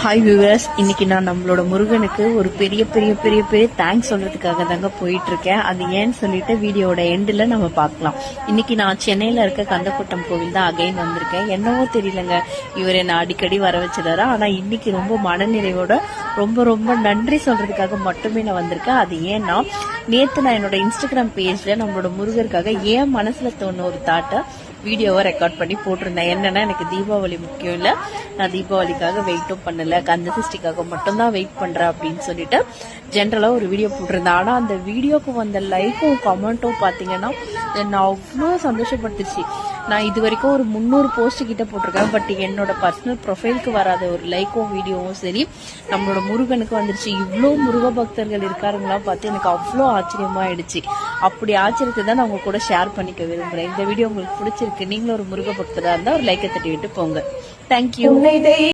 Hi viewers, இன்னைக்கு நான் நம்மளோட முருகனுக்கு ஒரு பெரிய பெரிய பெரிய பெரிய தேங்க்ஸ் சொல்றதுக்காக தாங்க போயிட்டு இருக்கேன். அது ஏன்னு சொல்லிட்டு வீடியோட எண்டில் நம்ம பார்க்கலாம். இன்னைக்கு நான் சென்னையில இருக்க கந்தக்கோட்டம் கோவில் தான் அகைன் வந்திருக்கேன். என்னவோ தெரியலங்க, இவர் என்ன அடிக்கடி வர வச்சிடாரு. ஆனா இன்னைக்கு ரொம்ப மனநிறைவோட ரொம்ப ரொம்ப நன்றி சொல்றதுக்காக மட்டுமே நான் வந்திருக்கேன். அது ஏன்னா நேத்து நான் என்னோட இன்ஸ்டாகிராம் பேஜ்ல நம்மளோட முருகருக்காக ஏன் மனசுல தோணு ஒரு தாட்டை வீடியோவை ரெக்கார்ட் பண்ணி போட்டிருந்தேன். என்னன்னா, எனக்கு தீபாவளி முக்கியம் இல்லை, நான் தீபாவளிக்காக வெயிட்டும் பண்ணல, கந்த சஷ்டிக்காக மட்டும்தான் வெயிட் பண்றேன் அப்படின்னு சொல்லிட்டு ஜென்ரலா ஒரு வீடியோ போட்டிருந்தேன். ஆனா அந்த வீடியோக்கு வந்த லைக்கும் கமெண்ட்டும் பாத்தீங்கன்னா என்ன அவ்வளோ சந்தோஷப்படுத்துச்சு. நான் இது வரைக்கும் ஒரு 300 போஸ்ட் கிட்ட போட்டிருக்கேன். பட் என்னோட பர்சனல் ப்ரொஃபைலுக்கு வராத ஒரு லைக்கும் வீடியோவும் சரி நம்மளோட முருகனுக்கு வந்துருச்சு. இவ்வளோ முருக பக்தர்கள் இருக்காருங்களா பார்த்து எனக்கு அவ்வளோ ஆச்சரியமா ஆயிடுச்சு. அப்படி ஆச்சரியத்தை தான் நான் உங்க கூட ஷேர் பண்ணிக்க விரும்புறேன். இந்த வீடியோ உங்களுக்கு பிடிச்சிருக்கு, நீங்களும் ஒரு முருக பக்தரா இருந்தா ஒரு லைக்கை தட்டி விட்டு போங்க. தேங்க்யூ.